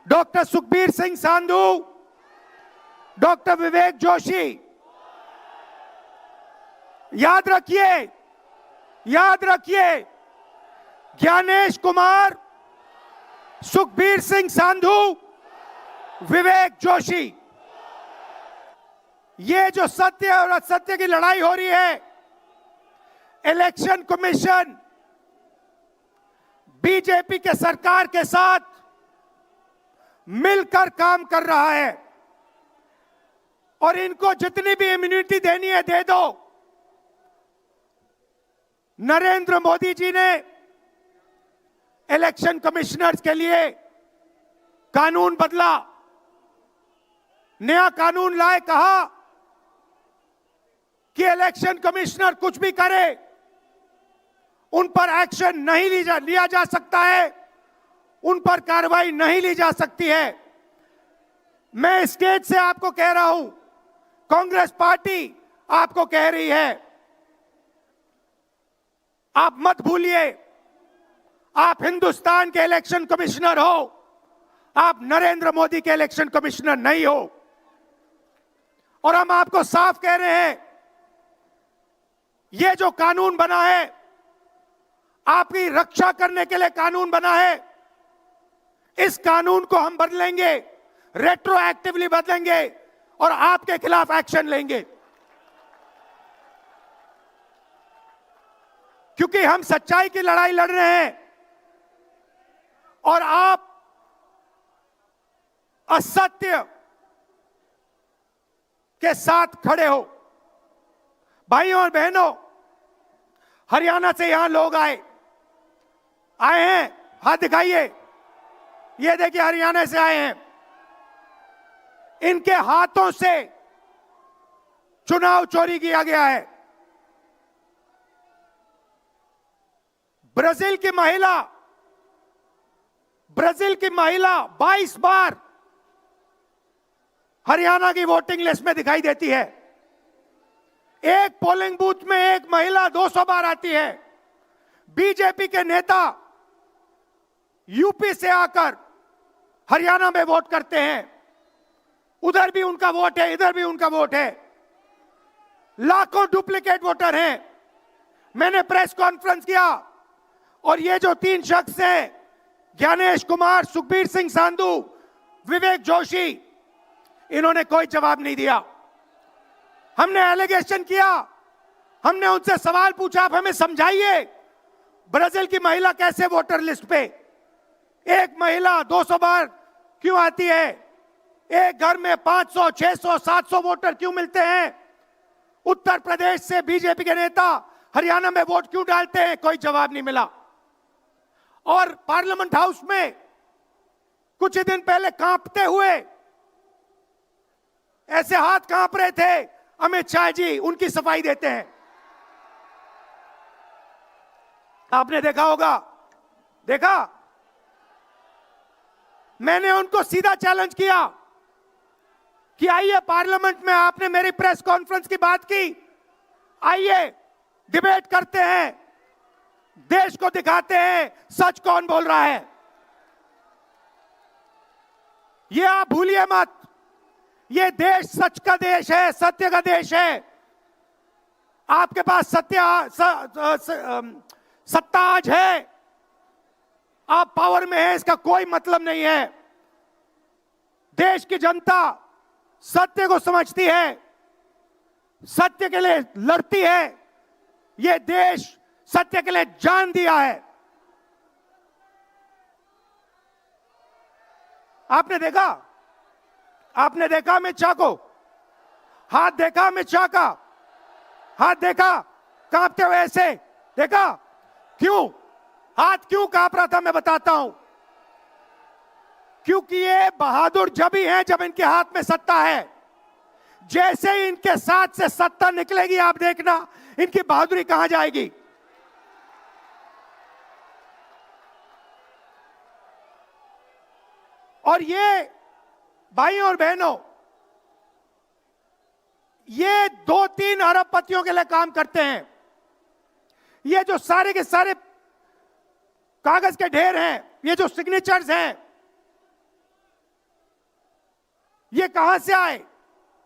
Doctor Sukhbir Singh Sandhu, doctor Vivek Joshi. याद रखिए, ज्ञानेश कुमार, सुखबीर सिंह सांधू, विवेक जोशी। ये जो सत्य और असत्य की लड़ाई हो रही है, इलेक्शन कमीशन बीजेपी के सरकार के साथ मिलकर काम कर रहा है और इनको जितनी भी इम्यूनिटी देनी है दे दो। नरेंद्र मोदी जी ने इलेक्शन कमिश्नर्स के लिए कानून बदला, नया कानून लाए, कहा कि इलेक्शन कमिश्नर कुछ भी करे उन पर एक्शन नहीं लिया जा सकता है, उन पर कार्रवाई नहीं ली जा सकती है। मैं स्टेज से आपको कह रहा हूं, कांग्रेस पार्टी आपको कह रही है, आप मत भूलिए, आप हिंदुस्तान के इलेक्शन कमिश्नर हो, आप नरेंद्र मोदी के इलेक्शन कमिश्नर नहीं हो। और हम आपको साफ कह रहे हैं, यह जो कानून बना है, आपकी रक्षा करने के लिए कानून बना है। इस कानून को हम बदलेंगे, रेट्रोएक्टिवली बदलेंगे और आपके खिलाफ एक्शन लेंगे, क्योंकि हम सच्चाई की लड़ाई लड़ रहे हैं और आप असत्य के साथ खड़े हो। भाइयों और बहनों, हरियाणा से यहां लोग आए हैं, हाथ दिखाइए। ये देखिए, हरियाणा से आए हैं। इनके हाथों से चुनाव चोरी किया गया है। ब्राजील की महिला 22 बार हरियाणा की वोटिंग लिस्ट में दिखाई देती है। एक पोलिंग बूथ में एक महिला 200 बार आती है। बीजेपी के नेता यूपी से आकर हरियाणा में वोट करते हैं, उधर भी उनका वोट है, इधर भी उनका वोट है। लाखों डुप्लीकेट वोटर हैं। मैंने प्रेस कॉन्फ्रेंस किया और ये जो 3 शख्स हैं, ज्ञानेश कुमार, सुखबीर सिंह सांधू, विवेक जोशी, इन्होंने कोई जवाब नहीं दिया। हमने एलिगेशन किया, हमने उनसे सवाल पूछा, आप हमें समझाइए, ब्राजील की महिला कैसे वोटर लिस्ट पे, एक महिला 200 बार क्यों आती है, एक घर में 500, 600, 700 वोटर क्यों मिलते हैं, उत्तर प्रदेश से बीजेपी के नेता हरियाणा में वोट क्यों डालते हैं, कोई जवाब नहीं मिला। और पार्लियामेंट हाउस में कुछ ही दिन पहले कांपते हुए, ऐसे हाथ कांप रहे थे, अमित शाह जी उनकी सफाई देते हैं। आपने देखा होगा, देखा, मैंने उनको सीधा चैलेंज किया कि आइए पार्लियामेंट में, आपने मेरी प्रेस कॉन्फ्रेंस की बात की, आइए डिबेट करते हैं, देश को दिखाते हैं सच कौन बोल रहा है। ये आप भूलिए मत, ये देश सच का देश है, सत्य का देश है। आपके पास सत्ता आज है, आप पावर में हैं, इसका कोई मतलब नहीं है। देश की जनता सत्य को समझती है, सत्य के लिए लड़ती है। ये देश सत्य के लिए जान दिया है। आपने देखा अमित शाह को, हाथ देखा अमित शाह का, हाथ देखा कांपते हुए, ऐसे देखा, क्यों हाथ क्यों कांप रहा था, मैं बताता हूं। क्योंकि ये बहादुर जब ही हैं जब इनके हाथ में सत्ता है। जैसे ही इनके साथ से सत्ता निकलेगी, आप देखना इनकी बहादुरी कहां जाएगी। और ये भाइयों और बहनों, ये 2-3 अरबपतियों के लिए काम करते हैं। ये जो सारे के सारे कागज के ढेर हैं, ये जो सिग्नेचर्स हैं, ये कहां से आए?